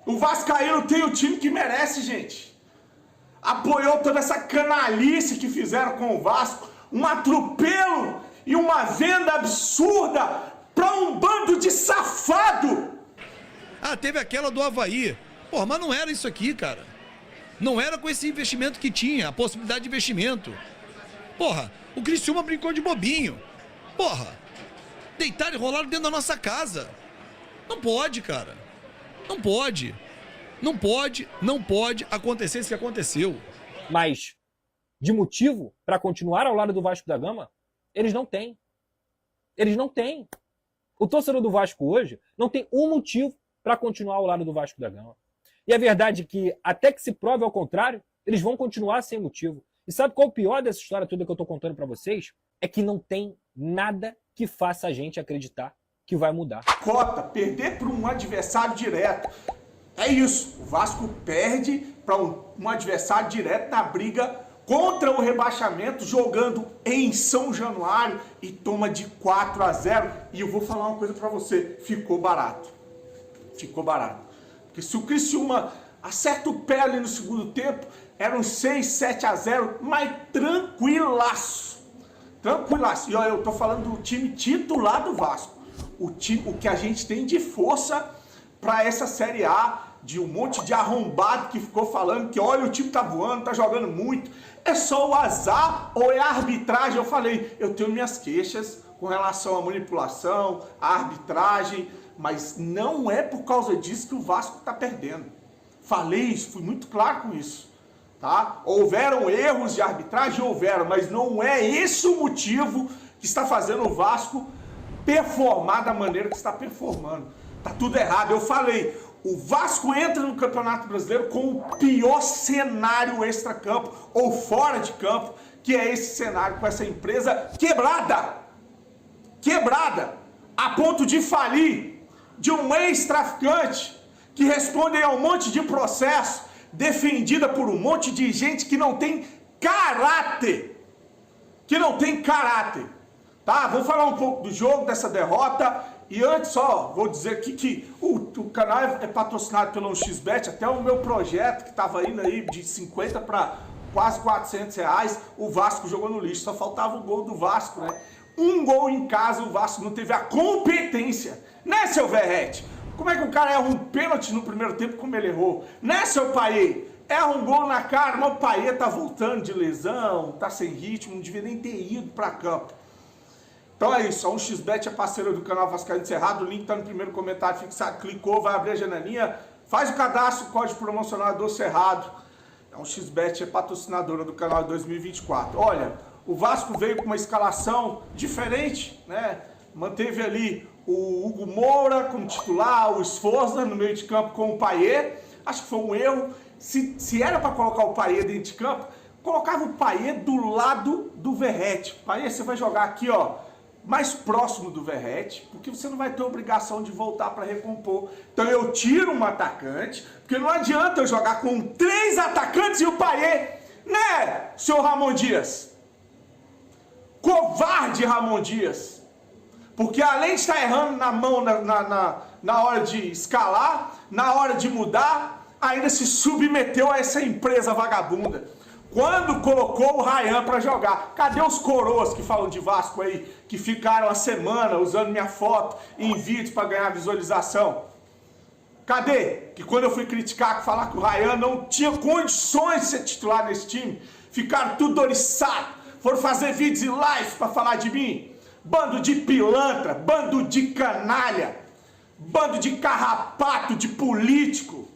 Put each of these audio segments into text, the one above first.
O vascaíno tem o time que merece, gente. Apoiou toda essa canalice que fizeram com o Vasco. Um atropelo e uma venda absurda para um bando de safado. Ah, teve aquela do Avaí. Porra, mas não era isso aqui, cara. Não era com esse investimento que tinha, a possibilidade de investimento. Porra, o Criciúma brincou de bobinho. Porra, deitaram e rolaram dentro da nossa casa. Não pode, cara. Não pode. Não pode acontecer isso que aconteceu. Mas de motivo para continuar ao lado do Vasco da Gama, eles não têm. Eles não têm. O torcedor do Vasco hoje não tem um motivo para continuar ao lado do Vasco da Gama. E a verdade é que, até que se prove ao contrário, eles vão continuar sem motivo. E sabe qual é o pior dessa história toda que eu estou contando para vocês? É que não tem nada que faça a gente acreditar que vai mudar. Cota, perder para um adversário direto. É isso, o Vasco perde para um adversário direto na briga contra o rebaixamento, jogando em São Januário e toma de 4-0. E eu vou falar uma coisa para você, ficou barato. Ficou barato. Porque se o Criciúma acerta o pé ali no segundo tempo, era um 6-7-0, mas tranquilaço. Tranquilaço. E olha, eu tô falando do time titular do Vasco. O que a gente tem de força para essa Série A, de um monte de arrombado que ficou falando que olha, o time tá voando, tá jogando muito. É só o azar ou é a arbitragem? Eu falei, eu tenho minhas queixas com relação à manipulação, à arbitragem, mas não é por causa disso que o Vasco tá perdendo. Falei isso, fui muito claro com isso. Tá? Houveram erros de arbitragem? Houveram, mas não é esse o motivo que está fazendo o Vasco performar da maneira que está performando. Tá tudo errado. Eu falei, o Vasco entra no Campeonato Brasileiro com o pior cenário extra-campo ou fora de campo, que é esse cenário com essa empresa quebrada. Quebrada. A ponto de falir, de um ex-traficante que responde a um monte de processo, defendida por um monte de gente que não tem caráter. Que não tem caráter. Tá? Vou falar um pouco do jogo, dessa derrota. E antes só, vou dizer que o canal é patrocinado pelo 1xBet. Até o meu projeto, que estava indo aí de 50 para quase 400 reais, o Vasco jogou no lixo. Só faltava o gol do Vasco, né? Um gol em casa, o Vasco não teve a competência. Né, seu Verrete? Como é que o cara erra um pênalti no primeiro tempo como ele errou? Né, seu Paiê? Erra um gol na cara, mas o Paiê tá voltando de lesão, tá sem ritmo, não devia nem ter ido para campo. Então é isso, a 1xBet é parceira do canal Vascaíno Cerrado, o link tá no primeiro comentário fixado, clicou, vai abrir a janelinha, faz o cadastro, o código promocional é do Cerrado. A 1xBet é patrocinadora do canal de 2024. Olha, o Vasco veio com uma escalação diferente, né? Manteve ali o Hugo Moura como titular, o Sforza no meio de campo com o Paiê. Acho que foi um erro. Se era para colocar o Paiê dentro de campo, colocava o Paiê do lado do Verrete. Paiê, você vai jogar aqui, ó, mais próximo do Verrete, porque você não vai ter obrigação de voltar para recompor. Então eu tiro um atacante, porque não adianta eu jogar com 3 atacantes e o Paiê, né, senhor Ramon Dias? Covarde Ramon Dias. Porque além de estar errando na mão na hora de escalar, na hora de mudar, ainda se submeteu a essa empresa vagabunda. Quando colocou o Ryan para jogar, cadê os coroas que falam de Vasco aí, que ficaram a semana usando minha foto em vídeos para ganhar visualização? Cadê? Que quando eu fui criticar, falar que o Ryan não tinha condições de ser titular nesse time, ficaram tudo oriçados, foram fazer vídeos e lives para falar de mim. Bando de pilantra, bando de canalha, bando de carrapato, de político.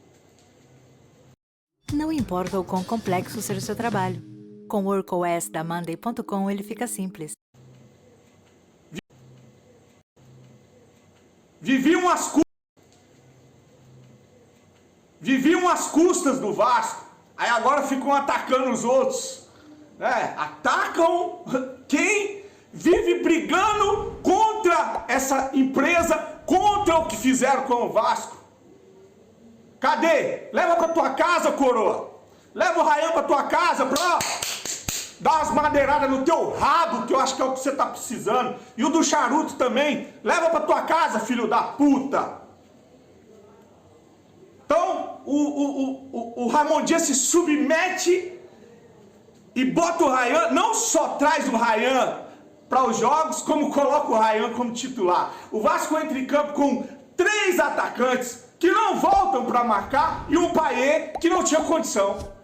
Não importa o quão complexo seja o seu trabalho. Com o WorkOS da Monday.com ele fica simples. Viviam as custas do Vasco, aí agora ficam atacando os outros. Atacam quem vive brigando contra essa empresa, contra o que fizeram com o Vasco. Cadê? Leva pra tua casa, coroa. Leva o Ryan pra tua casa pra dar umas madeiradas no teu rabo, que eu acho que é o que você tá precisando. E o do charuto também. Leva pra tua casa, filho da puta. Então, o Ramon Dias se submete e bota o Ryan, não só traz o Ryan para os jogos, como coloca o Ryan como titular. O Vasco entra em campo com 3 atacantes que não voltam para marcar e um Payet que não tinha condição.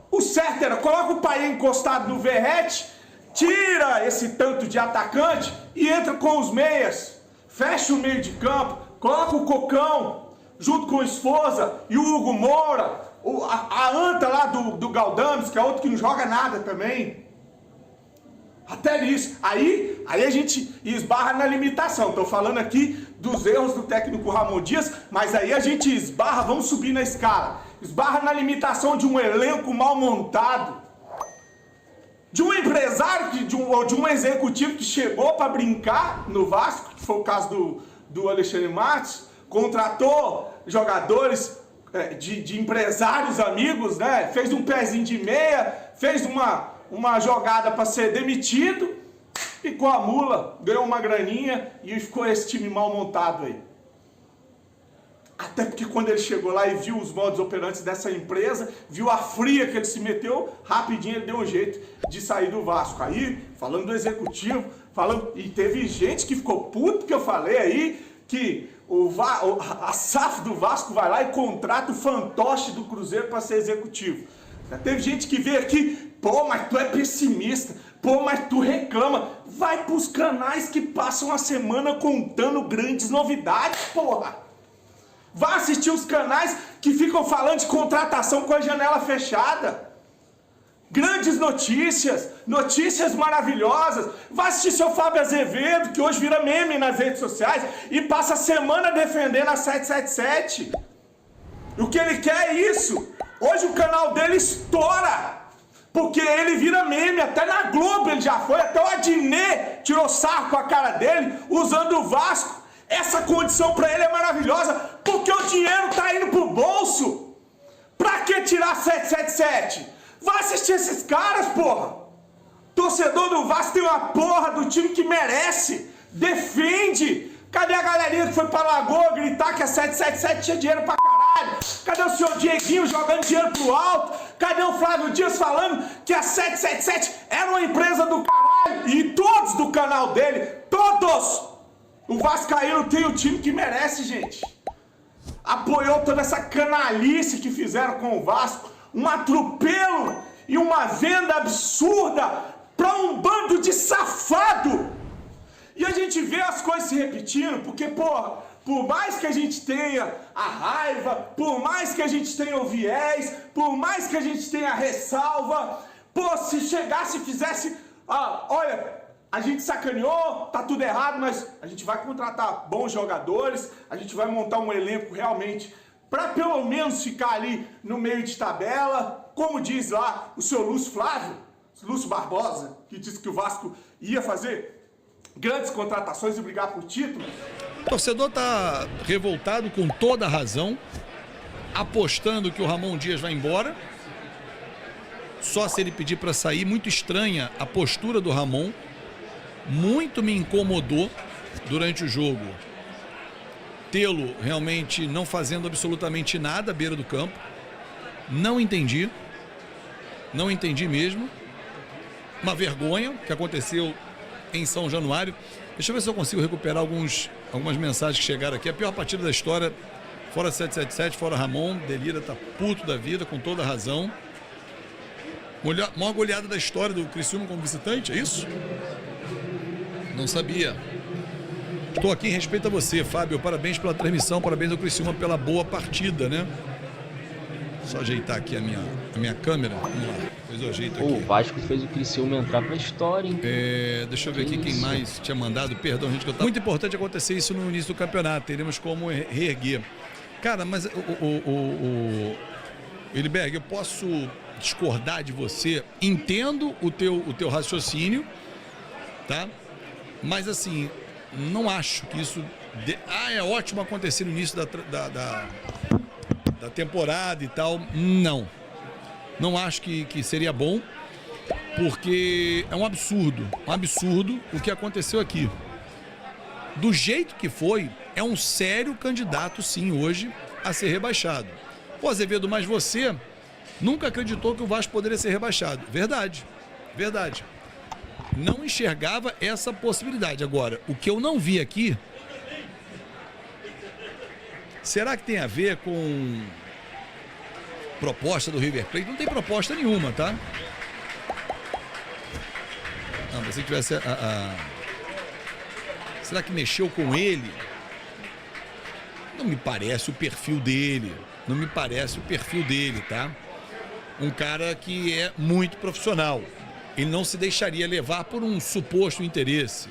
O certo era, coloca o Payet encostado no Verratti, tira esse tanto de atacante e entra com os meias. Fecha o meio de campo, coloca o Cocão junto com o Esforza e o Hugo Moura, a anta lá do Galdames, que é outro que não joga nada também. Até nisso. Aí a gente esbarra na limitação. Estou falando aqui dos erros do técnico Ramon Dias, mas aí a gente esbarra, vamos subir na escala. Esbarra na limitação de um elenco mal montado, de um empresário, de um executivo que chegou para brincar no Vasco, que foi o caso do Alexandre Matos, contratou jogadores de empresários amigos, né? Fez um pezinho de meia, fez uma jogada para ser demitido, ficou a mula, ganhou uma graninha e ficou esse time mal montado aí. Até porque quando ele chegou lá e viu os modos operantes dessa empresa, viu a fria que ele se meteu, rapidinho ele deu um jeito de sair do Vasco. Aí, falando do executivo, e teve gente que ficou puto que eu falei aí, que a SAF do Vasco vai lá e contrata o fantoche do Cruzeiro para ser executivo. Já teve gente que veio aqui, pô, mas tu é pessimista, pô, mas tu reclama. Vai pros canais que passam a semana contando grandes novidades, porra. Vai assistir os canais que ficam falando de contratação com a janela fechada. Grandes notícias, notícias maravilhosas. Vai assistir seu Fábio Azevedo, que hoje vira meme nas redes sociais e passa a semana defendendo a 777. E o que ele quer é isso. Hoje o canal dele estoura, porque ele vira meme, até na Globo ele já foi, até o Adnet tirou sarro com a cara dele, usando o Vasco. Essa condição pra ele é maravilhosa, porque o dinheiro tá indo pro bolso. Pra que tirar 777? Vai assistir esses caras, porra. Torcedor do Vasco tem uma porra do time que merece, defende. Cadê a galerinha que foi pra Lagoa gritar que a 777 tinha dinheiro pra caralho? Cadê o senhor Dieguinho jogando dinheiro pro alto? Cadê o Flávio Dias falando que a 777 era uma empresa do caralho? E todos do canal dele, todos! O Vascaíno tem o time que merece, gente. Apoiou toda essa canalice que fizeram com o Vasco. Um atropelo e uma venda absurda pra um bando de safado. E a gente vê as coisas se repetindo, porque, porra, por mais que a gente tenha a raiva, por mais que a gente tenha o viés, por mais que a gente tenha a ressalva, pô, se chegasse e fizesse, olha, a gente sacaneou, tá tudo errado, mas a gente vai contratar bons jogadores, a gente vai montar um elenco realmente para pelo menos ficar ali no meio de tabela, como diz lá o seu Lúcio Barbosa, que disse que o Vasco ia fazer grandes contratações e brigar por título. O torcedor tá revoltado com toda a razão, apostando que o Ramon Dias vai embora. Só se ele pedir para sair, muito estranha a postura do Ramon. Muito me incomodou durante o jogo tê-lo realmente não fazendo absolutamente nada à beira do campo. Não entendi mesmo. Uma vergonha que aconteceu em São Januário. Deixa eu ver se eu consigo recuperar algumas mensagens que chegaram aqui. A pior partida da história, fora 777, fora Ramon. Delira tá puto da vida, com toda a razão. Maior goleada da história do Criciúma como visitante, é isso? Não sabia. Estou aqui em respeito a você, Fábio. Parabéns pela transmissão, parabéns ao Criciúma pela boa partida, né? Só ajeitar aqui a minha câmera. Vamos lá, depois eu ajeito aqui. O Vasco fez o Criciúma entrar pra história, hein? Deixa eu ver aqui quem mais tinha mandado. Perdão, gente, que eu tava... Muito importante acontecer isso no início do campeonato. Teremos como reerguer. Cara, mas Eliberg, eu posso discordar de você. Entendo o teu raciocínio, tá? Mas assim, não acho que isso... é ótimo acontecer no início da temporada e tal. Não acho que seria bom, porque é um absurdo o que aconteceu aqui. Do jeito que foi, é um sério candidato sim hoje a ser rebaixado. Pô, Azevedo, mas você nunca acreditou que o Vasco poderia ser rebaixado. Verdade, verdade. Não enxergava essa possibilidade. Agora, o que eu não vi aqui, será que tem a ver com proposta do River Plate? Não tem proposta nenhuma, tá? Não, mas se tivesse Será que mexeu com ele? Não me parece o perfil dele. Não me parece o perfil dele, tá? Um cara que é muito profissional. Ele não se deixaria levar por um suposto interesse.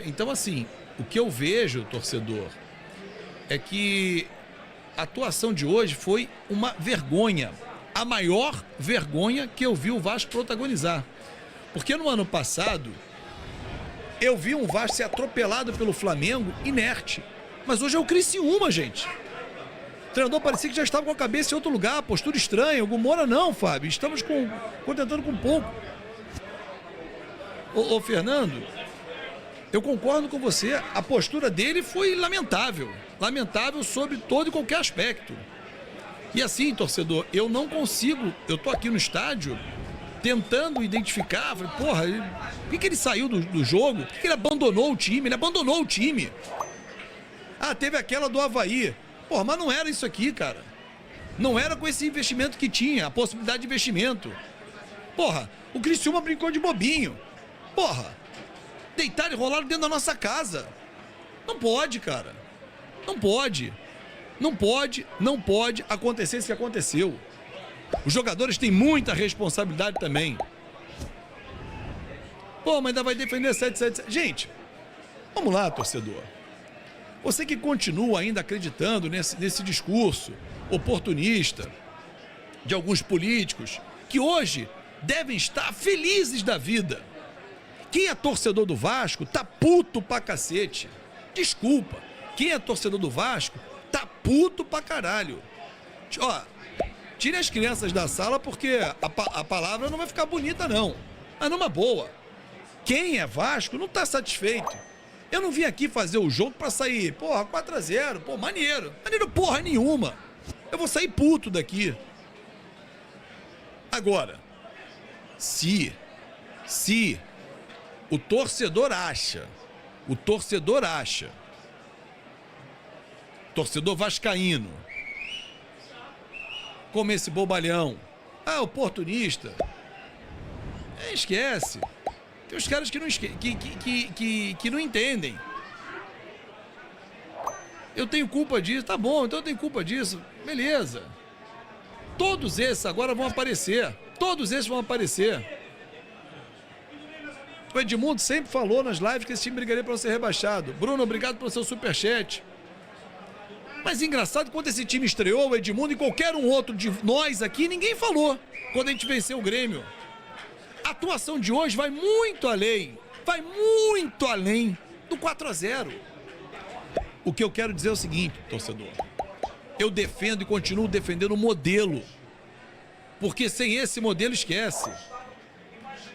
Então, assim, o que eu vejo, torcedor, é que a atuação de hoje foi uma vergonha. A maior vergonha que eu vi o Vasco protagonizar. Porque no ano passado, eu vi um Vasco ser atropelado pelo Flamengo inerte. Mas hoje é o Criciúma, gente. O treinador parecia que já estava com a cabeça em outro lugar, postura estranha. O Gumora não, Fábio. Estamos contentando com pouco. Ô, Fernando, eu concordo com você. A postura dele foi lamentável. Lamentável sobre todo e qualquer aspecto. E assim, torcedor, eu não consigo. Eu tô aqui no estádio tentando identificar. Falei, porra, por que ele saiu do jogo? Por que ele abandonou o time? Ele abandonou o time. Ah, teve aquela do Avaí. Porra, mas não era isso aqui, cara. Não era com esse investimento que tinha, a possibilidade de investimento. Porra, o Criciúma brincou de bobinho. Porra, deitaram e rolaram dentro da nossa casa. Não pode, cara. Não pode. Não pode acontecer isso que aconteceu. Os jogadores têm muita responsabilidade também. Pô, mas ainda vai defender 777. Gente, vamos lá, torcedor. Você que continua ainda acreditando nesse discurso oportunista de alguns políticos que hoje devem estar felizes da vida. Quem é torcedor do Vasco tá puto pra cacete. Desculpa. Quem é torcedor do Vasco tá puto pra caralho. Ó, tire as crianças da sala porque a palavra não vai ficar bonita não. Mas numa boa. Quem é Vasco não tá satisfeito. Eu não vim aqui fazer o jogo pra sair, porra, 4-0, pô, maneiro. Maneiro porra nenhuma. Eu vou sair puto daqui. Agora, se o torcedor acha, torcedor vascaíno, como esse bobalhão, oportunista, esquece. Tem os caras que não entendem. Eu tenho culpa disso, tá bom, então eu tenho culpa disso, beleza. Todos esses agora vão aparecer. Todos esses vão aparecer. O Edmundo sempre falou nas lives que esse time brigaria para não ser rebaixado. Bruno, obrigado pelo seu superchat. Mas engraçado, quando esse time estreou, o Edmundo e qualquer um outro de nós aqui, ninguém falou quando a gente venceu o Grêmio. A atuação de hoje vai muito além do 4-0. O que eu quero dizer é o seguinte, torcedor. Eu defendo e continuo defendendo o modelo. Porque sem esse modelo, esquece.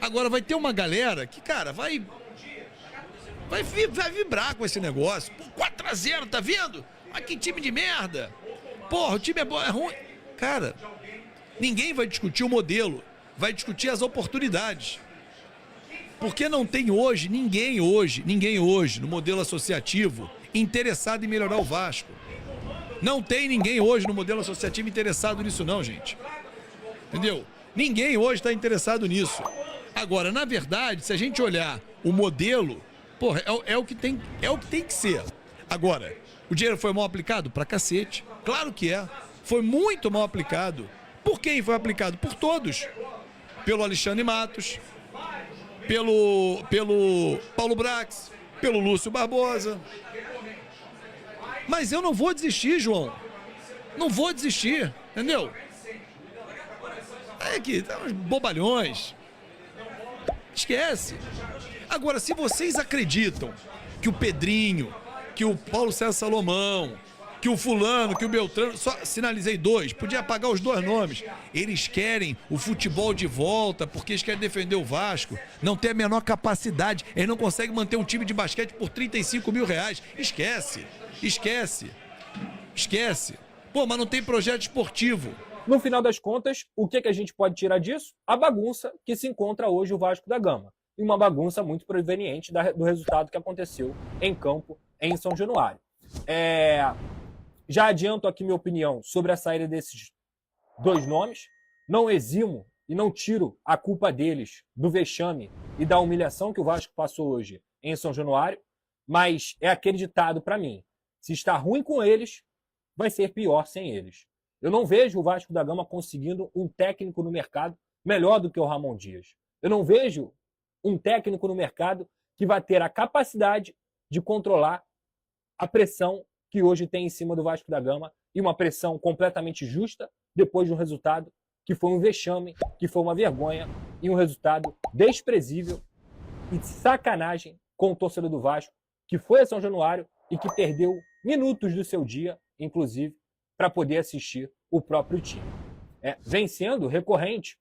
Agora vai ter uma galera que, cara, vai vibrar com esse negócio. Pô, 4-0, tá vendo? Olha que time de merda. Porra, o time é bom, é ruim. Cara, ninguém vai discutir o modelo. Vai discutir as oportunidades. Porque não tem hoje, ninguém hoje, no modelo associativo, interessado em melhorar o Vasco. Não tem ninguém hoje no modelo associativo interessado nisso não, gente. Entendeu? Ninguém hoje está interessado nisso. Agora, na verdade, se a gente olhar o modelo, porra, é o que tem que ser. Agora, o dinheiro foi mal aplicado? Pra cacete. Claro que é. Foi muito mal aplicado. Por quem foi aplicado? Por todos. Pelo Alexandre Matos, pelo Paulo Brax, pelo Lúcio Barbosa. Mas eu não vou desistir, João. Não vou desistir, entendeu? É que tá uns bobalhões. Esquece. Agora, se vocês acreditam que o Pedrinho, que o Paulo César Salomão, que o fulano, que o Beltrano, só sinalizei 2, podia apagar os 2 nomes. Eles querem o futebol de volta, porque eles querem defender o Vasco, não tem a menor capacidade, eles não conseguem manter um time de basquete por 35 mil reais. Esquece. Pô, mas não tem projeto esportivo. No final das contas, o que a gente pode tirar disso? A bagunça que se encontra hoje o Vasco da Gama. E uma bagunça muito proveniente do resultado que aconteceu em campo em São Januário. Já adianto aqui minha opinião sobre a saída desses 2 nomes. Não eximo e não tiro a culpa deles do vexame e da humilhação que o Vasco passou hoje em São Januário, mas é aquele ditado para mim: se está ruim com eles, vai ser pior sem eles. Eu não vejo o Vasco da Gama conseguindo um técnico no mercado melhor do que o Ramon Dias. Eu não vejo um técnico no mercado que vai ter a capacidade de controlar a pressão que hoje tem em cima do Vasco da Gama, e uma pressão completamente justa depois de um resultado que foi um vexame, que foi uma vergonha e um resultado desprezível e de sacanagem com o torcedor do Vasco, que foi a São Januário e que perdeu minutos do seu dia, inclusive, para poder assistir o próprio time. Vem sendo recorrente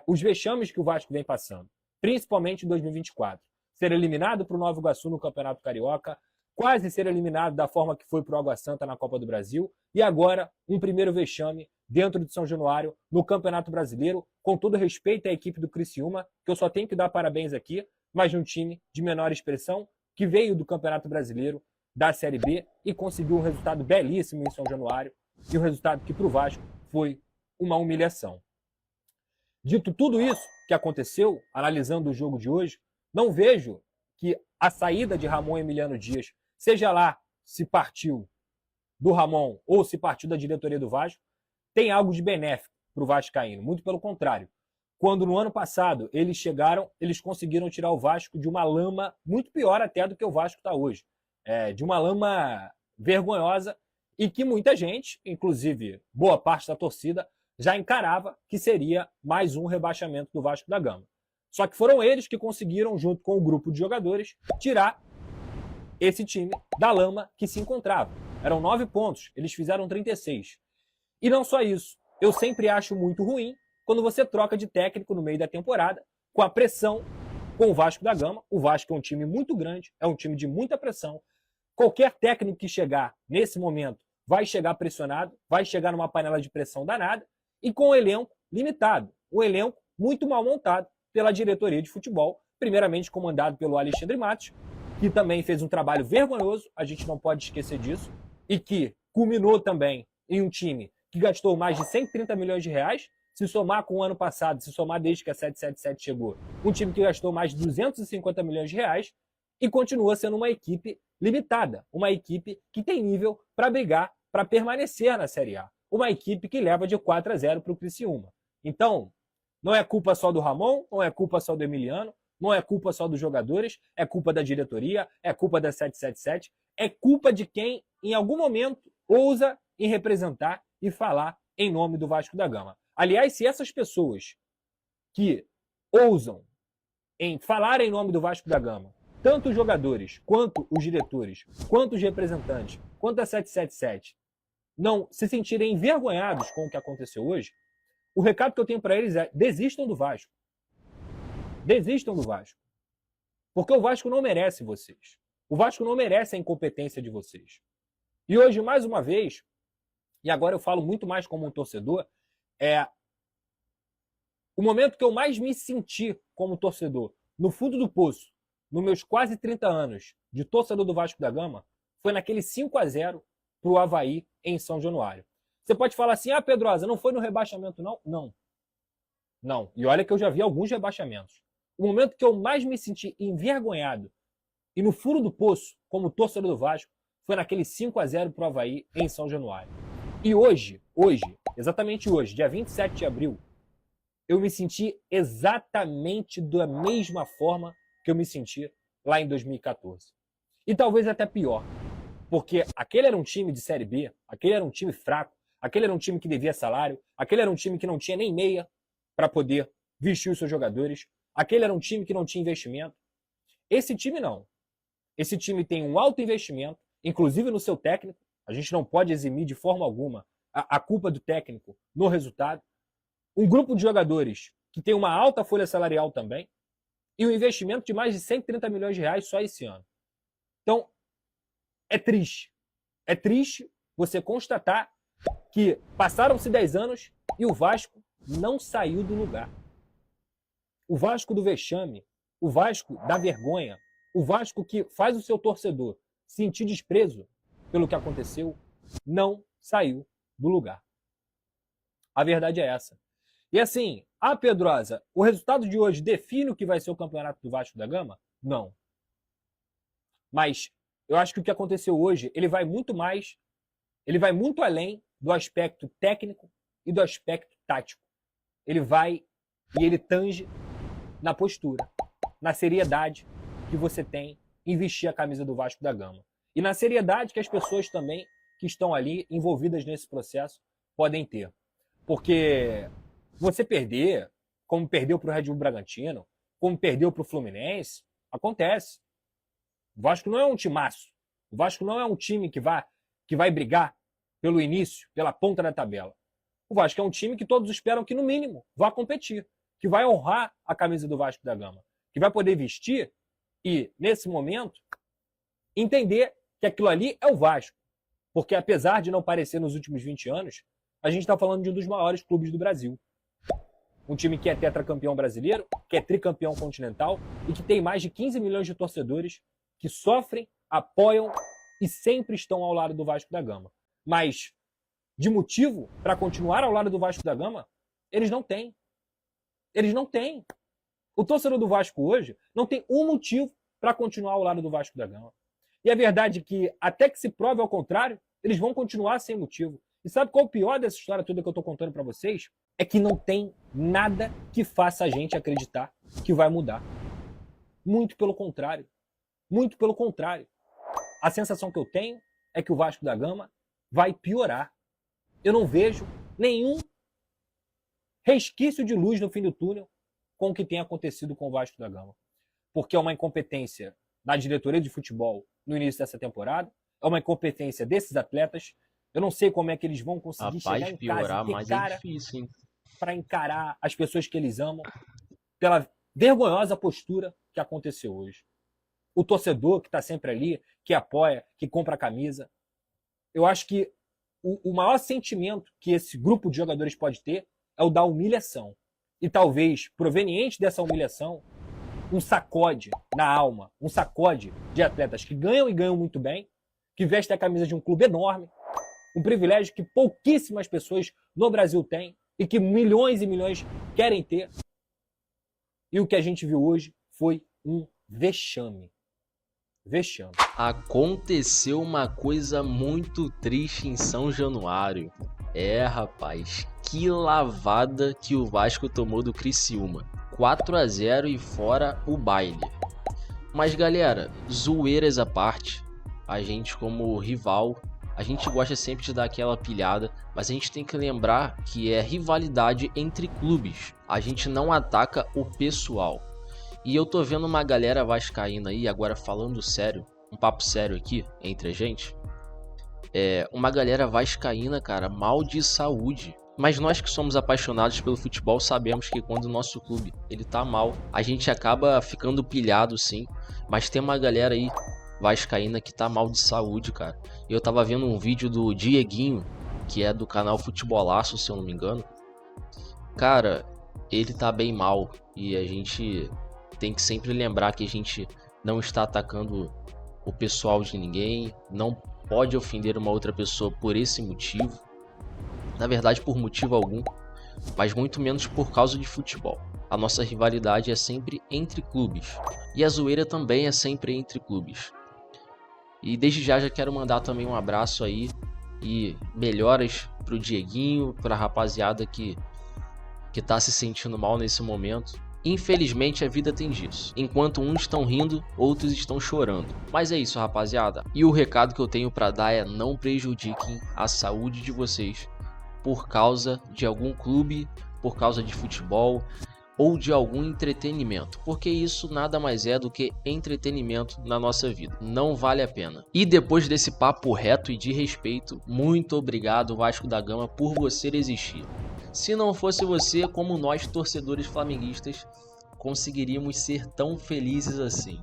os vexames que o Vasco vem passando, principalmente em 2024. Ser eliminado para o Nova Iguaçu no Campeonato Carioca, quase ser eliminado da forma que foi para o Água Santa na Copa do Brasil, e agora um primeiro vexame dentro de São Januário no Campeonato Brasileiro, com todo respeito à equipe do Criciúma, que eu só tenho que dar parabéns aqui, mas de um time de menor expressão, que veio do Campeonato Brasileiro, da Série B, e conseguiu um resultado belíssimo em São Januário, e um resultado que para o Vasco foi uma humilhação. Dito tudo isso que aconteceu, analisando o jogo de hoje, não vejo que a saída de Ramon Emiliano Dias, seja lá se partiu do Ramon ou se partiu da diretoria do Vasco, tem algo de benéfico para o vascaíno. Muito pelo contrário. Quando no ano passado eles chegaram, eles conseguiram tirar o Vasco de uma lama muito pior até do que o Vasco está hoje. De uma lama vergonhosa e que muita gente, inclusive boa parte da torcida, já encarava que seria mais um rebaixamento do Vasco da Gama. Só que foram eles que conseguiram, junto com o grupo de jogadores, tirar esse time da lama que se encontrava. Eram 9 pontos, eles fizeram 36. E não só isso, eu sempre acho muito ruim quando você troca de técnico no meio da temporada, com a pressão com o Vasco da Gama. O Vasco é um time muito grande, é um time de muita pressão. Qualquer técnico que chegar nesse momento vai chegar pressionado, vai chegar numa panela de pressão danada, e com um elenco limitado, um elenco muito mal montado pela diretoria de futebol, primeiramente comandado pelo Alexandre Matos, que também fez um trabalho vergonhoso, a gente não pode esquecer disso, e que culminou também em um time que gastou mais de 130 milhões de reais, se somar com o ano passado, se somar desde que a 777 chegou, um time que gastou mais de 250 milhões de reais e continua sendo uma equipe limitada, uma equipe que tem nível para brigar, para permanecer na Série A, uma equipe que leva de 4-0 para o Criciúma. Então, não é culpa só do Ramon, não é culpa só do Emiliano, não é culpa só dos jogadores, é culpa da diretoria, é culpa da 777, é culpa de quem, em algum momento, ousa em representar e falar em nome do Vasco da Gama. Aliás, se essas pessoas que ousam em falar em nome do Vasco da Gama, tanto os jogadores, quanto os diretores, quanto os representantes, quanto a 777, não se sentirem envergonhados com o que aconteceu hoje, o recado que eu tenho para eles é: desistam do Vasco. Desistam do Vasco. Porque o Vasco não merece vocês. O Vasco não merece a incompetência de vocês. E hoje, mais uma vez, e agora eu falo muito mais como um torcedor, o momento que eu mais me senti como torcedor, no fundo do poço, nos meus quase 30 anos de torcedor do Vasco da Gama, foi naquele 5-0 para o Avaí em São Januário. Você pode falar assim: ah, Pedrosa, não foi no rebaixamento, não? Não. Não. E olha que eu já vi alguns rebaixamentos. O momento que eu mais me senti envergonhado e no fundo do poço, como torcedor do Vasco, foi naquele 5-0 para o Avaí em São Januário. E hoje, exatamente hoje, dia 27 de abril, eu me senti exatamente da mesma forma que eu me senti lá em 2014. E talvez até pior. Porque aquele era um time de Série B, aquele era um time fraco, aquele era um time que devia salário, aquele era um time que não tinha nem meia para poder vestir os seus jogadores, aquele era um time que não tinha investimento. Esse time não. Esse time tem um alto investimento, inclusive no seu técnico. A gente não pode eximir de forma alguma a culpa do técnico no resultado. Um grupo de jogadores que tem uma alta folha salarial também e um investimento de mais de 130 milhões de reais só esse ano. Então, é triste. É triste você constatar que passaram-se 10 anos e o Vasco não saiu do lugar. O Vasco do vexame, o Vasco da vergonha, o Vasco que faz o seu torcedor sentir desprezo pelo que aconteceu, não saiu do lugar. A verdade é essa. E assim, Pedrosa, o resultado de hoje define o que vai ser o campeonato do Vasco da Gama? Não. Mas eu acho que o que aconteceu hoje, ele vai muito além do aspecto técnico e do aspecto tático. Ele vai e ele tange na postura, na seriedade que você tem em vestir a camisa do Vasco da Gama. E na seriedade que as pessoas também que estão ali envolvidas nesse processo podem ter. Porque você perder, como perdeu para o Red Bull Bragantino, como perdeu para o Fluminense, acontece. O Vasco não é um timaço. O Vasco não é um time que vai brigar pelo início, pela ponta da tabela. O Vasco é um time que todos esperam que, no mínimo, vá competir, que vai honrar a camisa do Vasco da Gama, que vai poder vestir e, nesse momento, entender que aquilo ali é o Vasco. Porque, apesar de não parecer nos últimos 20 anos, a gente está falando de um dos maiores clubes do Brasil. Um time que é tetracampeão brasileiro, que é tricampeão continental e que tem mais de 15 milhões de torcedores que sofrem, apoiam e sempre estão ao lado do Vasco da Gama. Mas, de motivo para continuar ao lado do Vasco da Gama, eles não têm. Eles não têm. O torcedor do Vasco hoje não tem um motivo para continuar ao lado do Vasco da Gama. E a verdade é que, até que se prove ao contrário, eles vão continuar sem motivo. E sabe qual é o pior dessa história toda que eu estou contando para vocês? É que não tem nada que faça a gente acreditar que vai mudar. Muito pelo contrário. Muito pelo contrário. A sensação que eu tenho é que o Vasco da Gama vai piorar. Eu não vejo nenhum resquício de luz no fim do túnel com o que tem acontecido com o Vasco da Gama. Porque é uma incompetência da diretoria de futebol no início dessa temporada, é uma incompetência desses atletas. Eu não sei como é que eles vão conseguir chegar em casa e ter cara para encarar as pessoas que eles amam pela vergonhosa postura que aconteceu hoje. O torcedor que está sempre ali, que apoia, que compra a camisa. Eu acho que o maior sentimento que esse grupo de jogadores pode ter é o da humilhação. E talvez, proveniente dessa humilhação, um sacode na alma, um sacode de atletas que ganham e ganham muito bem, que vestem a camisa de um clube enorme, um privilégio que pouquíssimas pessoas no Brasil têm e que milhões e milhões querem ter. E o que a gente viu hoje foi um vexame. Vexame. Aconteceu uma coisa muito triste em São Januário. Rapaz, que lavada que o Vasco tomou do Criciúma. 4-0 e fora o baile. Mas galera, zoeiras à parte, a gente como rival, a gente gosta sempre de dar aquela pilhada, mas a gente tem que lembrar que é rivalidade entre clubes. A gente não ataca o pessoal. E eu tô vendo uma galera vascaína aí, agora falando sério, um papo sério aqui entre a gente. Uma galera vascaína, cara, mal de saúde. Mas nós que somos apaixonados pelo futebol sabemos que quando o nosso clube ele tá mal, a gente acaba ficando pilhado sim. Mas tem uma galera aí vascaína que tá mal de saúde, cara. Eu tava vendo um vídeo do Dieguinho, que é do canal Futebolaço, se eu não me engano. Cara, ele tá bem mal e a gente tem que sempre lembrar que a gente não está atacando o pessoal de ninguém, não pode ofender uma outra pessoa por esse motivo. Na verdade, por motivo algum, mas muito menos por causa de futebol. A nossa rivalidade é sempre entre clubes. E a zoeira também é sempre entre clubes. E desde já quero mandar também um abraço aí e melhoras pro Dieguinho, pra rapaziada que tá se sentindo mal nesse momento. Infelizmente a vida tem disso. Enquanto uns estão rindo, outros estão chorando. Mas é isso, rapaziada. E o recado que eu tenho pra dar é: não prejudiquem a saúde de vocês por causa de algum clube, por causa de futebol, ou de algum entretenimento, porque isso nada mais é do que entretenimento na nossa vida. Não vale a pena. E depois desse papo reto e de respeito, muito obrigado, Vasco da Gama, por você existir. Se não fosse você, como nós, torcedores flamenguistas, conseguiríamos ser tão felizes assim?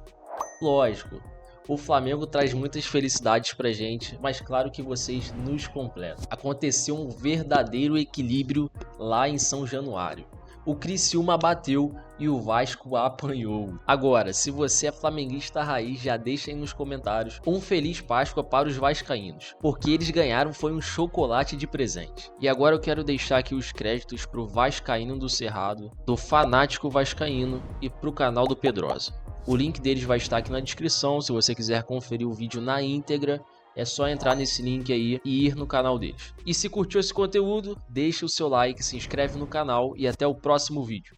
Lógico, o Flamengo traz muitas felicidades pra gente, mas claro que vocês nos completam. Aconteceu um verdadeiro equilíbrio lá em São Januário. O Criciúma bateu e o Vasco apanhou. Agora, se você é flamenguista raiz, já deixa aí nos comentários um feliz Páscoa para os vascaínos, porque eles ganharam foi um chocolate de presente. E agora eu quero deixar aqui os créditos pro Vascaíno do Cerrado, do Fanático Vascaíno e pro canal do Pedrosa. O link deles vai estar aqui na descrição, se você quiser conferir o vídeo na íntegra. É só entrar nesse link aí e ir no canal deles. E se curtiu esse conteúdo, deixa o seu like, se inscreve no canal e até o próximo vídeo.